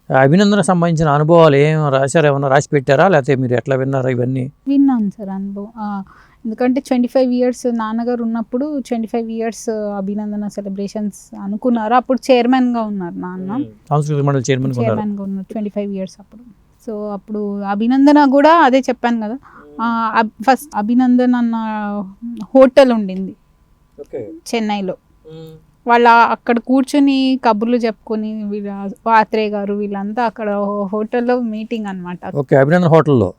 అభినందన సంబంధించిన అనుభవాలు ఏం రాశారు, ఏమన్నా రాసి పెట్టారా, లేకపోతే మీరు ఎట్లా విన్నారా ఇవన్నీ? విన్నాను సార్ అనుభవం. ఎందుకంటే 25 ఇయర్స్ నాన్నగారు ఉన్నప్పుడు 25 ఇయర్స్ అభినందన సెలబ్రేషన్స్ అనుకున్నారు. అప్పుడు చైర్మన్గా ఉన్నారు నాన్న, సాంస్కృతిక మండలి చైర్మన్గా ఉన్నారు 25 ఇయర్స్ అప్పుడు. సో అప్పుడు అభినందన కూడా అదే చెప్పాను కదా, ఫస్ట్ అభినందన్ అన్న హోటల్ ఉండింది చెన్నైలో. వాళ్ళ అక్కడ కూర్చొని కబుర్లు చెప్పుకొని వీళ్ళ ఆత్రేయ గారు వీళ్ళంతా అక్కడ హోటల్లో మీటింగ్ అనమాట. ఓకే, అభినందన్ హోటల్లో.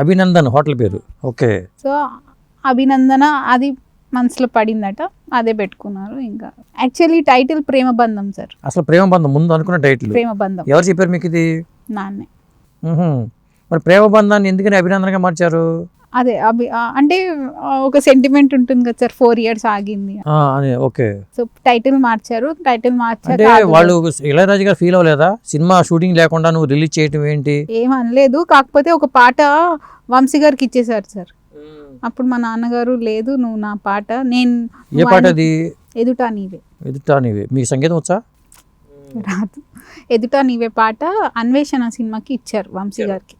అభినందన్ హోటల్ పేరు. ఓకే. సో అభినందన అది మనసులో పడిందట, అదే పెట్టుకున్నారు. ఇంకా యాక్చువల్లీ టైటిల్ ప్రేమ బంధం సార్. అసలు ప్రేమ బంధం ముందు అనుకున్న టైటిల్ ప్రేమ బంధం. ఎవరు చెప్పారు మీకు ఇది? నాన్నే. మరి ప్రేమ బంధాన్ని ఎందుకని అభినందనగా మార్చారు? అదే అంటే ఒక సెంటిమెంట్ ఉంటుంది కదా సార్, 4 ఇయర్స్ ఆగింది. ఓకే. సో టైటిల్ మార్చారు. టైటిల్ అంటే వాళ్ళు ఇళయరాజు గారు ఫీల్ అవ్వలేదా సినిమా షూటింగ్ లేకుండా నువ్వు రిలీజ్ చేయటం ఏంటి? ఏమనలేదు, కాకపోతే ఒక పాట వంశీ గారికి ఇచ్చేసారు సార్. అప్పుడు మా నాన్నగారు లేదు నువ్వు నా పాట, నేను. ఏ పాట అది? ఎదుటా నీవే. ఎదుటా నీవే. మీకు సంగీతం వచ్చా? రాదు. ఎదుటా నీవే పాట అన్వేషణ సినిమాకి ఇచ్చారు వంశీ గారికి.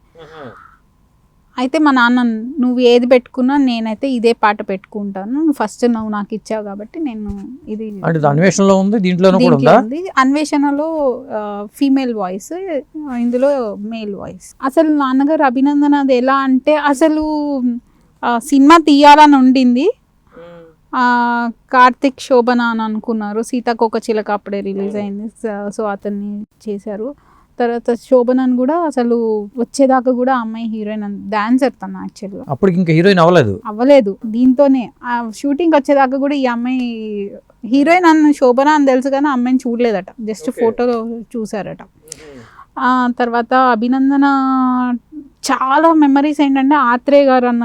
అయితే మా నాన్న నువ్వు ఏది పెట్టుకున్నా నేనైతే ఇదే పాట పెట్టుకుంటాను, నువ్వు ఫస్ట్ నువ్వు నాకు ఇచ్చావు కాబట్టి నేను ఇది. అంటే అన్వేషణలో ఉంది, దీంట్లోనూ కూడా ఉందా? అన్వేషణలో ఫీమేల్ వాయిస్, ఇందులో మేల్ వాయిస్. అసలు నాన్నగారు అభినందన అది ఎలా అంటే, అసలు సినిమా తీయాలని ఉండింది. కార్తిక్ శోభన అని అనుకున్నారు, సీతాకోక చిలక అప్పుడే రిలీజ్ అయింది. సో అతన్ని చేశారు. తర్వాత శోభనని కూడా అసలు వచ్చేదాకా కూడా అమ్మాయి హీరోయిన్, డాన్సర్ తను యాక్చువల్గా. అప్పుడు ఇంకా హీరోయిన్ అవ్వలేదు. దీంతోనే ఆ షూటింగ్ వచ్చేదాకా కూడా ఈ అమ్మాయి హీరోయిన్ అన్న శోభన అని తెలుసు కానీ అమ్మాయిని చూడలేదట, జస్ట్ ఫోటోలో చూసారట. తర్వాత అభినందన చాలా మెమరీస్ ఏంటంటే, ఆత్రేయ గారు అన్న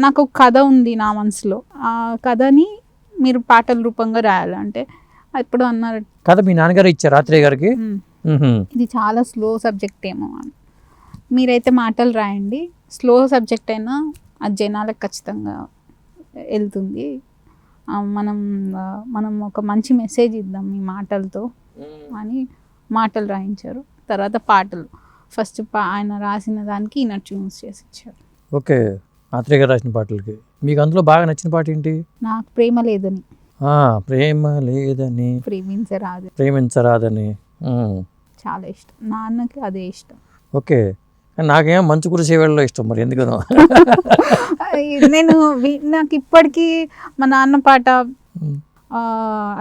నాకు ఒక కథ ఉంది నా మనసులో, ఆ కథని మీరు పాటల రూపంగా రాయాలంటే ఇప్పుడు అన్నారు. కథ మీ నాన్నగారు ఇచ్చారు ఆత్రేయ గారికి? ఇది చాలా స్లో సబ్జెక్ట్ ఏమో, మీరైతే మాటలు రాయండి, స్లో సబ్జెక్ట్ అయినా అది జనాలకు ఖచ్చితంగా వెళ్తుంది, మనం ఒక మంచి మెసేజ్ ఇద్దాం మీ మాటలతో అని మాటలు రాయించారు. తర్వాత పాటలు ఫస్ట్ ఆయన రాసిన దానికి ఈయన ట్యూన్స్ చేసి ఇచ్చారు. ఓకే, ఆత్రేయ గారు రాసిన పాటలకి మీకు అందులో బాగా నచ్చిన పాట ఏంటి? నాకు ప్రేమ లేదని. ప్రేమ లేదని, ప్రేమించరాదని చాలా ఇష్టం, నాన్నకి అదే ఇష్టం. ఓకే, నాకేమో మంచు కురిసేవాళ్ళలో ఇష్టం, మరి ఎందుకనో. నాకు ఇప్పటికీ మా నాన్న పాట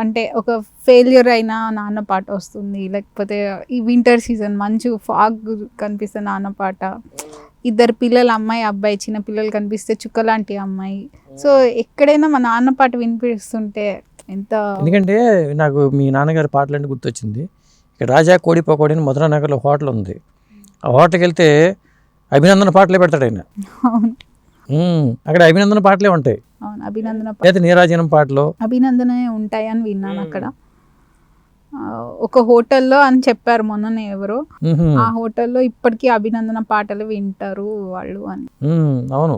అంటే ఒక ఫెయిల్యూర్ అయినా నాన్న పాట వస్తుంది, లేకపోతే ఈ వింటర్ సీజన్ మంచు ఫాగ్ కనిపిస్తే నాన్న పాట, ఇద్దరు పిల్లలు అమ్మాయి అబ్బాయి, చిన్న పిల్లలు కనిపిస్తే చుక్కలాంటి అమ్మాయి. సో ఎక్కడైనా మా నాన్న పాట వినిపిస్తుంటే ఎంత. ఎందుకంటే నాకు మీ నాన్నగారి పాటలంటే గుర్తొచ్చింది. ఇక్కడ రాజా కోడి పకోడి అని మధురా నగర్లో హోటల్ ఉంది. ఆ హోటల్కి వెళ్తే అభినందన పాటలే పెడతాడు ఆయన. అక్కడ అభినందన పాటలే ఉంటాయి. అవును, అభినందన లేదా నీరాజనం పాటలు అభినందనే ఉంటాయని విన్నాను. అక్కడ ఒక హోటల్లో అని చెప్పారు మొన్ననే ఎవరో, ఆ హోటల్లో ఇప్పటికీ అభినందన పాటలు వింటారు వాళ్ళు అని. అవును,